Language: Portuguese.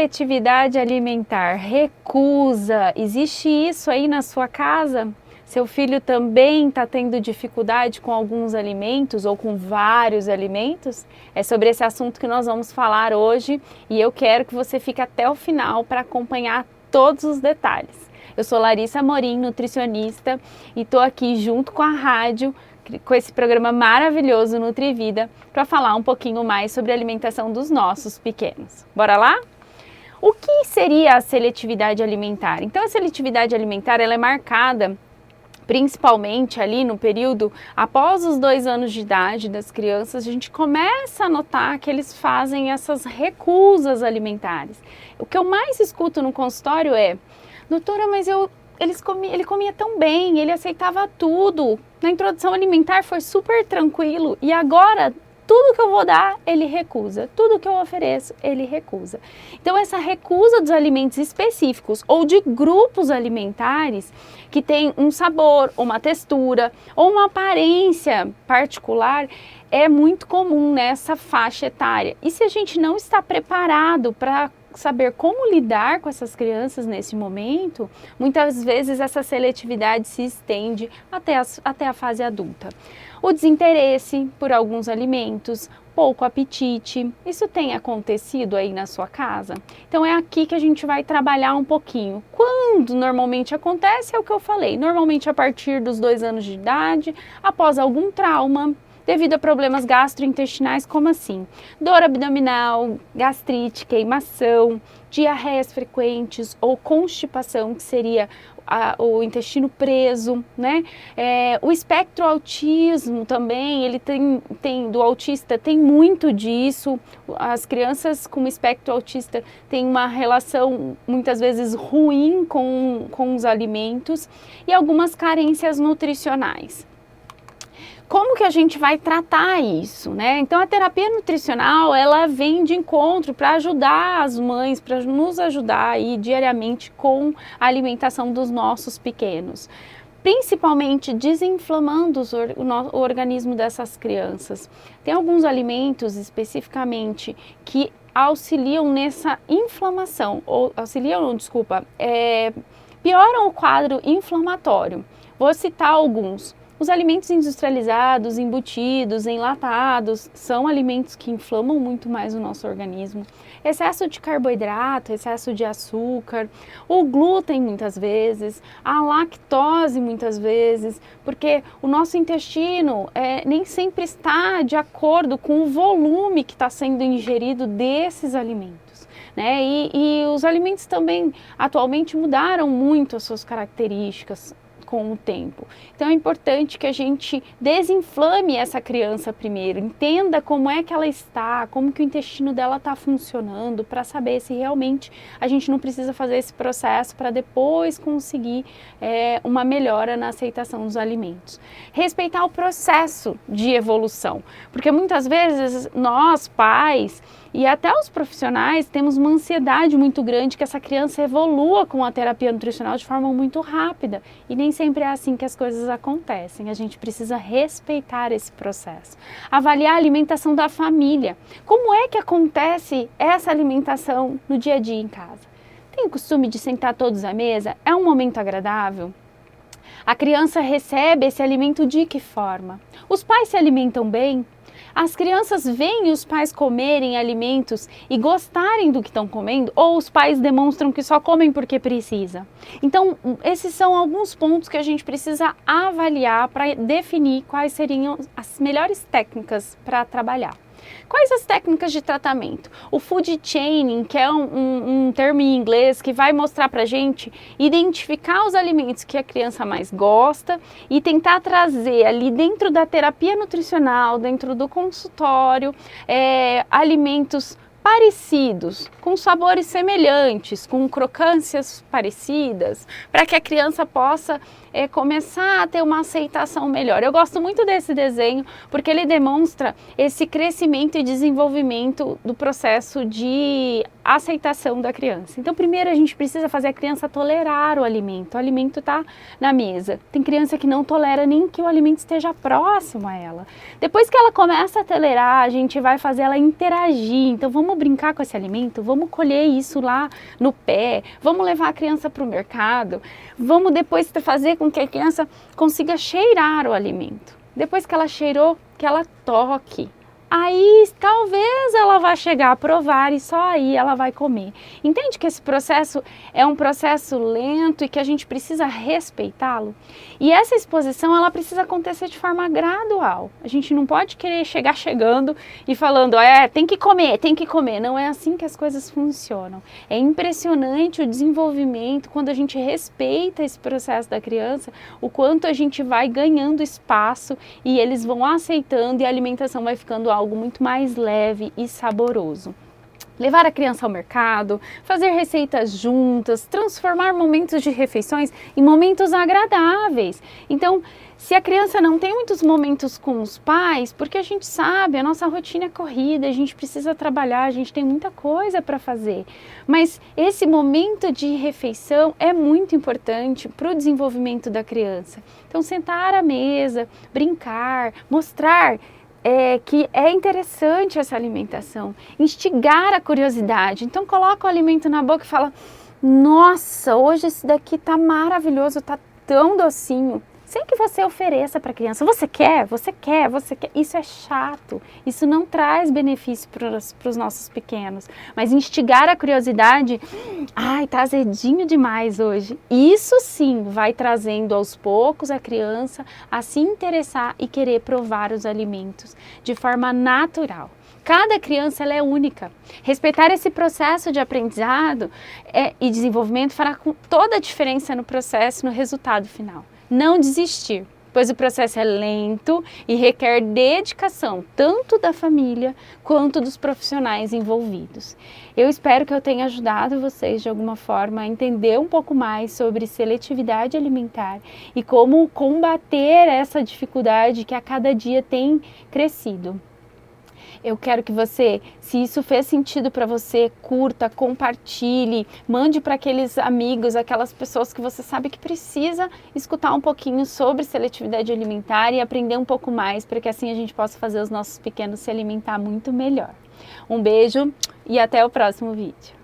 seletividade alimentar, recusa, existe isso aí na sua casa? Seu filho também está tendo dificuldade com alguns alimentos ou com vários alimentos? É sobre esse assunto que nós vamos falar hoje e eu quero que você fique até o final para acompanhar todos os detalhes. Eu sou Larissa Amorim, nutricionista, e estou aqui junto com a rádio, com esse programa maravilhoso Nutrivida, para falar um pouquinho mais sobre a alimentação dos nossos pequenos. Bora lá? O que seria a seletividade alimentar? Então, a seletividade alimentar ela é marcada principalmente ali no período após os 2 anos de idade das crianças. A gente começa a notar que eles fazem essas recusas alimentares. O que eu mais escuto no consultório é: doutora, mas ele comia tão bem, ele aceitava tudo, na introdução alimentar foi super tranquilo e agora tudo que eu vou dar, ele recusa. Tudo que eu ofereço, ele recusa. Então, essa recusa dos alimentos específicos ou de grupos alimentares que tem um sabor, uma textura ou uma aparência particular é muito comum nessa faixa etária. E se a gente não está preparado para saber como lidar com essas crianças nesse momento, muitas vezes essa seletividade se estende até a fase adulta. O desinteresse por alguns alimentos, pouco apetite, isso tem acontecido aí na sua casa? Então é aqui que a gente vai trabalhar um pouquinho. Quando normalmente acontece, é o que eu falei, normalmente a partir dos 2 anos de idade, após algum trauma, devido a problemas gastrointestinais, como assim? Dor abdominal, gastrite, queimação, diarreias frequentes ou constipação, que seria o intestino preso, né? O espectro autismo também, ele do autista tem muito disso. As crianças com espectro autista têm uma relação muitas vezes ruim com os alimentos e algumas carências nutricionais. Como que a gente vai tratar isso, né? Então, a terapia nutricional, ela vem de encontro para ajudar as mães, para nos ajudar aí diariamente com a alimentação dos nossos pequenos. Principalmente desinflamando o organismo dessas crianças. Tem alguns alimentos especificamente que auxiliam nessa inflamação, pioram o quadro inflamatório. Vou citar alguns. Os alimentos industrializados, embutidos, enlatados, são alimentos que inflamam muito mais o nosso organismo. Excesso de carboidrato, excesso de açúcar, o glúten muitas vezes, a lactose muitas vezes, porque o nosso intestino nem sempre está de acordo com o volume que está sendo ingerido desses alimentos. Né? E os alimentos também atualmente mudaram muito as suas características com o tempo. Então é importante que a gente desinflame essa criança primeiro, entenda como é que ela está, como que o intestino dela está funcionando, para saber se realmente a gente não precisa fazer esse processo para depois conseguir uma melhora na aceitação dos alimentos. Respeitar o processo de evolução, porque muitas vezes nós, pais, e até os profissionais temos uma ansiedade muito grande que essa criança evolua com a terapia nutricional de forma muito rápida e nem sempre é assim que as coisas acontecem. A gente precisa respeitar esse processo. Avaliar a alimentação da família. Como é que acontece essa alimentação no dia a dia em casa? Tem o costume de sentar todos à mesa? É um momento agradável? A criança recebe esse alimento de que forma? Os pais se alimentam bem? As crianças veem os pais comerem alimentos e gostarem do que estão comendo, ou os pais demonstram que só comem porque precisa? Então, esses são alguns pontos que a gente precisa avaliar para definir quais seriam as melhores técnicas para trabalhar. Quais as técnicas de tratamento? O food chaining, que é um termo em inglês que vai mostrar para a gente identificar os alimentos que a criança mais gosta e tentar trazer ali dentro da terapia nutricional, dentro do consultório, alimentos parecidos, com sabores semelhantes, com crocâncias parecidas, para que a criança possa começar a ter uma aceitação melhor. Eu gosto muito desse desenho porque ele demonstra esse crescimento e desenvolvimento do processo de aceitação da criança. Então, primeiro a gente precisa fazer a criança tolerar o alimento está na mesa. Tem criança que não tolera nem que o alimento esteja próximo a ela. Depois que ela começa a tolerar, a gente vai fazer ela interagir. Então, vamos brincar com esse alimento, vamos colher isso lá no pé, vamos levar a criança para o mercado, vamos depois fazer com que a criança consiga cheirar o alimento. Depois que ela cheirou, que ela toque. Aí talvez ela vá chegar a provar e só aí ela vai comer. Entende que esse processo é um processo lento e que a gente precisa respeitá-lo? E essa exposição ela precisa acontecer de forma gradual. A gente não pode querer chegar chegando e falando, tem que comer, tem que comer. Não é assim que as coisas funcionam. É impressionante o desenvolvimento quando a gente respeita esse processo da criança, o quanto a gente vai ganhando espaço e eles vão aceitando e a alimentação vai ficando algo muito mais leve e saboroso. Levar a criança ao mercado, fazer receitas juntas, transformar momentos de refeições em momentos agradáveis. Então, se a criança não tem muitos momentos com os pais, porque a gente sabe, a nossa rotina é corrida, a gente precisa trabalhar, a gente tem muita coisa para fazer. Mas esse momento de refeição é muito importante para o desenvolvimento da criança. Então, sentar à mesa, brincar, mostrar que é interessante essa alimentação, instigar a curiosidade. Então coloca o alimento na boca e fala, nossa, hoje esse daqui tá maravilhoso, tá tão docinho. Sem que você ofereça para a criança, você quer, você quer, você quer. Isso é chato, isso não traz benefício para os nossos pequenos. Mas instigar a curiosidade, tá azedinho demais hoje. Isso sim vai trazendo aos poucos a criança a se interessar e querer provar os alimentos de forma natural. Cada criança ela é única. Respeitar esse processo de aprendizado e desenvolvimento fará toda a diferença no processo, no resultado final. Não desistir, pois o processo é lento e requer dedicação tanto da família quanto dos profissionais envolvidos. Eu espero que eu tenha ajudado vocês de alguma forma a entender um pouco mais sobre seletividade alimentar e como combater essa dificuldade que a cada dia tem crescido. Eu quero que você, se isso fez sentido para você, curta, compartilhe, mande para aqueles amigos, aquelas pessoas que você sabe que precisa escutar um pouquinho sobre seletividade alimentar e aprender um pouco mais, para que assim a gente possa fazer os nossos pequenos se alimentar muito melhor. Um beijo e até o próximo vídeo.